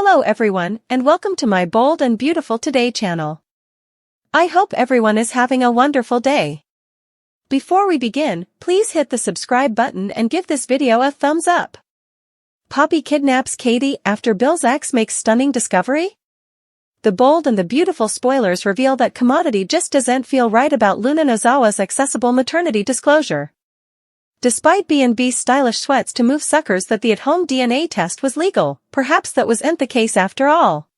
Hello everyone, and welcome to my Bold and Beautiful Today channel. I hope everyone is having a wonderful day. Before we begin, please hit the subscribe button and give this video a thumbs up. Poppy kidnaps Katie after Bill's ex makes stunning discovery? The Bold and the Beautiful spoilers reveal that commodity just doesn't feel right about Luna Nozawa's accessible maternity disclosure. Despite B&B's stylish sweats to move suckers that the at-home DNA test was legal, perhaps that wasn't the case after all.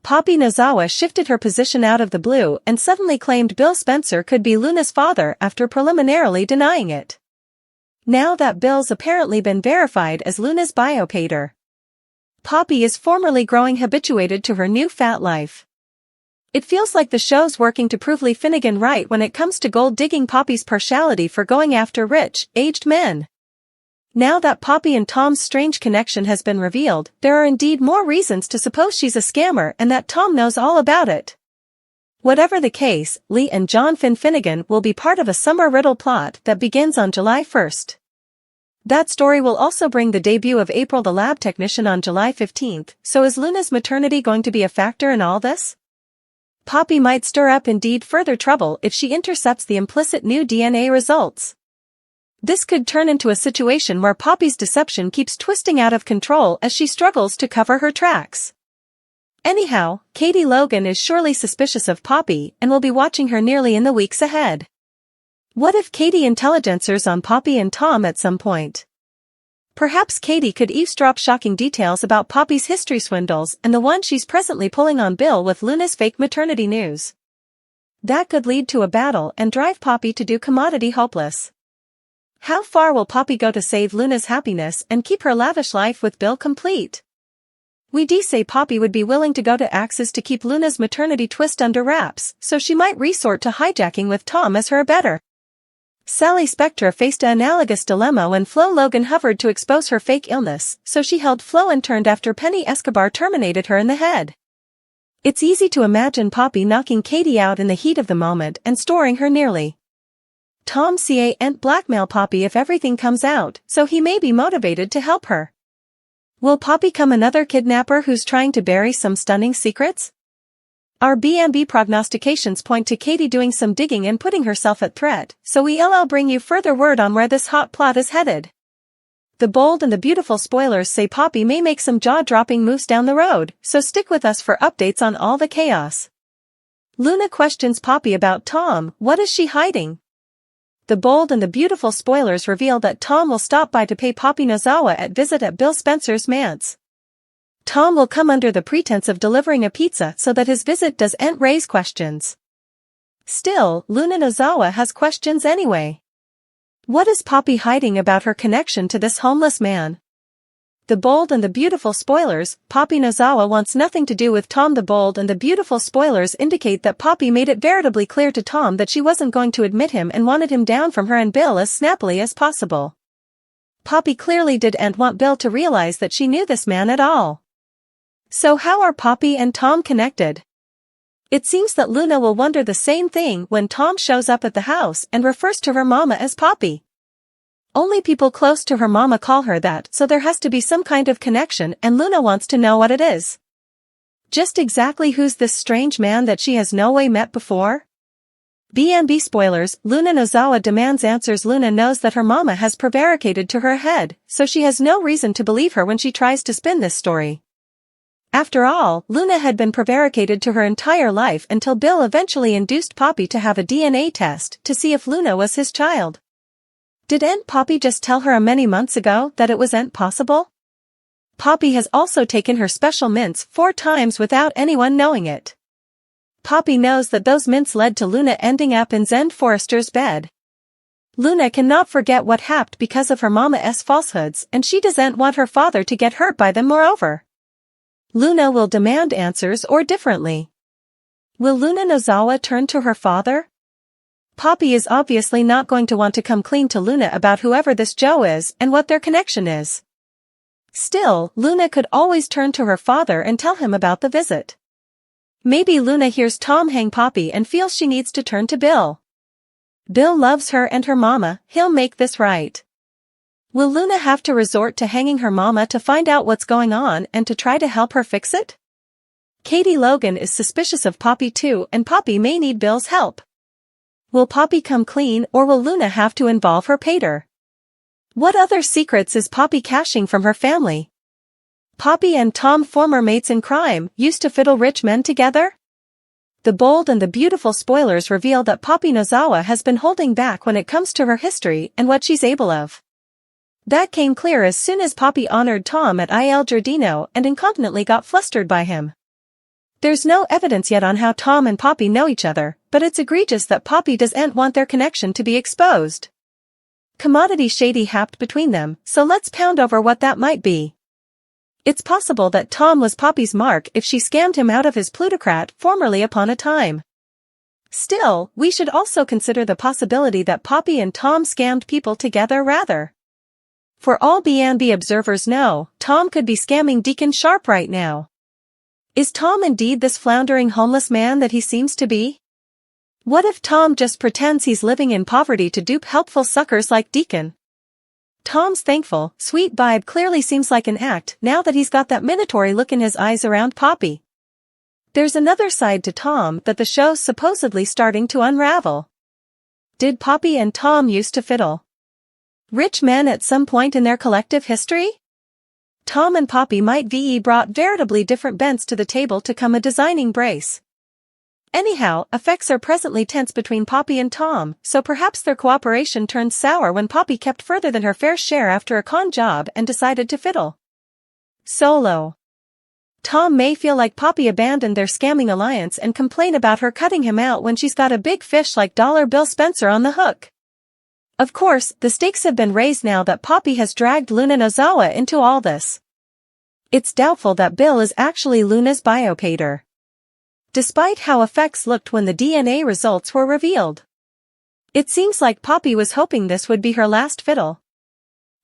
Poppy Nozawa shifted her position out of the blue and suddenly claimed Bill Spencer could be Luna's father after preliminarily denying it. Now that Bill's apparently been verified as Luna's biopater, Poppy is formally growing habituated to her new fat life. It feels like the show's working to prove Lee Finnegan right when it comes to gold-digging Poppy's partiality for going after rich, aged men. Now that Poppy and Tom's strange connection has been revealed, there are indeed more reasons to suppose she's a scammer and that Tom knows all about it. Whatever the case, Lee and John Finnegan will be part of a summer riddle plot that begins on July 1st. That story will also bring the debut of April the lab technician on July 15th, so is Luna's maternity going to be a factor in all this? Poppy might stir up indeed further trouble if she intercepts the implicit new DNA results. This could turn into a situation where Poppy's deception keeps twisting out of control as she struggles to cover her tracks. Anyhow, Katie Logan is surely suspicious of Poppy and will be watching her nearly in the weeks ahead. What if Katie intelligencers on Poppy and Tom at some point? Perhaps Katie could eavesdrop shocking details about Poppy's history swindles and the one she's presently pulling on Bill with Luna's fake maternity news. That could lead to a battle and drive Poppy to do commodity hopeless. How far will Poppy go to save Luna's happiness and keep her lavish life with Bill complete? We say Poppy would be willing to go to axes to keep Luna's maternity twist under wraps, so she might resort to hijacking with Tom as her abettor. Sally Spectra faced an analogous dilemma when Flo Logan hovered to expose her fake illness, so she held Flo and turned after Penny Escobar terminated her in the head. It's easy to imagine Poppy knocking Katie out in the heat of the moment and storing her nearly. Tom can't blackmail Poppy if everything comes out, so he may be motivated to help her. Will Poppy become another kidnapper who's trying to bury some stunning secrets? Our B&B prognostications point to Katie doing some digging and putting herself at threat, so we'll bring you further word on where this hot plot is headed. The Bold and the Beautiful spoilers say Poppy may make some jaw-dropping moves down the road, so stick with us for updates on all the chaos. Luna questions Poppy about Tom. What is she hiding? The Bold and the Beautiful spoilers reveal that Tom will stop by to pay Poppy Nozawa a visit at Bill Spencer's manse. Tom will come under the pretense of delivering a pizza so that his visit doesn't raise questions. Still, Luna Nozawa has questions anyway. What is Poppy hiding about her connection to this homeless man? The Bold and the Beautiful spoilers, Poppy Nozawa wants nothing to do with Tom. The Bold and the Beautiful spoilers indicate that Poppy made it veritably clear to Tom that she wasn't going to admit him and wanted him down from her and Bill as snappily as possible. Poppy clearly didn't want Bill to realize that she knew this man at all. So how are Poppy and Tom connected? It seems that Luna will wonder the same thing when Tom shows up at the house and refers to her mama as Poppy. Only people close to her mama call her that, so there has to be some kind of connection and Luna wants to know what it is. Just exactly who's this strange man that she has no way met before? B&B spoilers, Luna Nozawa demands answers. Luna knows that her mama has prevaricated to her head, so she has no reason to believe her when she tries to spin this story. After all, Luna had been prevaricated to her entire life until Bill eventually induced Poppy to have a DNA test to see if Luna was his child. Didn't Poppy just tell her many months ago that it wasn't possible? Poppy has also taken her special mints 4 times without anyone knowing it. Poppy knows that those mints led to Luna ending up in Zen Forrester's bed. Luna cannot forget what happened because of her mama's falsehoods, and she doesn't want her father to get hurt by them. Moreover, Luna will demand answers, or differently. Will Luna Nozawa turn to her father? Poppy is obviously not going to want to come clean to Luna about whoever this Joe is and what their connection is. Still, Luna could always turn to her father and tell him about the visit. Maybe Luna hears Tom hang Poppy and feels she needs to turn to Bill. Bill loves her and her mama, he'll make this right. Will Luna have to resort to hanging her mama to find out what's going on and to try to help her fix it? Katie Logan is suspicious of Poppy too, and Poppy may need Bill's help. Will Poppy come clean, or will Luna have to involve her pater? What other secrets is Poppy caching from her family? Poppy and Tom, former mates in crime, used to fiddle rich men together? The bold and the beautiful spoilers reveal that Poppy Nozawa has been holding back when it comes to her history and what she's able of. That came clear as soon as Poppy honored Tom at Il Giardino and incontinently got flustered by him. There's no evidence yet on how Tom and Poppy know each other, but it's egregious that Poppy doesn't want their connection to be exposed. Commodity shady happened between them, so let's pound over what that might be. It's possible that Tom was Poppy's mark if she scammed him out of his plutocrat formerly upon a time. Still, we should also consider the possibility that Poppy and Tom scammed people together rather. For all B&B observers know, Tom could be scamming Deacon Sharp right now. Is Tom indeed this floundering homeless man that he seems to be? What if Tom just pretends he's living in poverty to dupe helpful suckers like Deacon? Tom's thankful, sweet vibe clearly seems like an act now that he's got that minatory look in his eyes around Poppy. There's another side to Tom that the show's supposedly starting to unravel. Did Poppy and Tom used to fiddle rich men at some point in their collective history? Tom and Poppy might brought veritably different bents to the table to come a designing brace. Anyhow, affects are presently tense between Poppy and Tom, so perhaps their cooperation turned sour when Poppy kept further than her fair share after a con job and decided to fiddle solo. Tom may feel like Poppy abandoned their scamming alliance and complain about her cutting him out when she's got a big fish like Dollar Bill Spencer on the hook. Of course, the stakes have been raised now that Poppy has dragged Luna Nozawa into all this. It's doubtful that Bill is actually Luna's biopater. Despite how effects looked when the DNA results were revealed. It seems like Poppy was hoping this would be her last fiddle.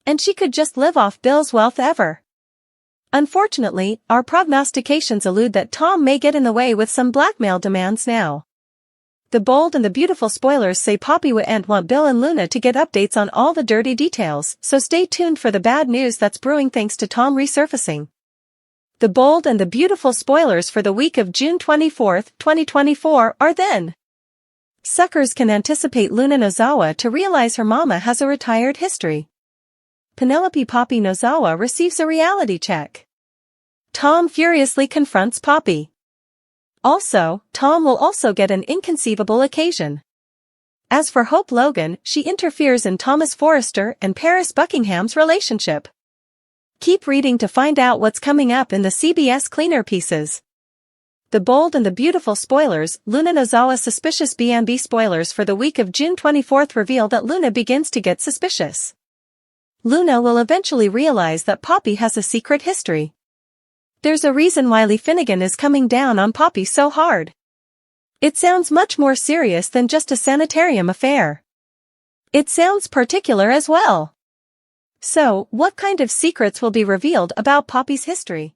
And she could just live off Bill's wealth ever. Unfortunately, our prognostications allude that Tom may get in the way with some blackmail demands now. The bold and the beautiful spoilers say Poppy wouldn't want Bill and Luna to get updates on all the dirty details, so stay tuned for the bad news that's brewing thanks to Tom resurfacing. The bold and the beautiful spoilers for the week of June 24, 2024 are then. Suckers can anticipate Luna Nozawa to realize her mama has a retired history. Penelope Poppy Nozawa receives a reality check. Tom furiously confronts Poppy. Also, Tom will also get an inconceivable occasion. As for Hope Logan, she interferes in Thomas Forrester and Paris Buckingham's relationship. Keep reading to find out what's coming up in the CBS cleaner pieces. The bold and the beautiful spoilers, Luna Nozawa suspicious B&B spoilers for the week of June 24 reveal that Luna begins to get suspicious. Luna will eventually realize that Poppy has a secret history. There's a reason why Lee Finnegan is coming down on Poppy so hard. It sounds much more serious than just a sanitarium affair. It sounds particular as well. So, what kind of secrets will be revealed about Poppy's history?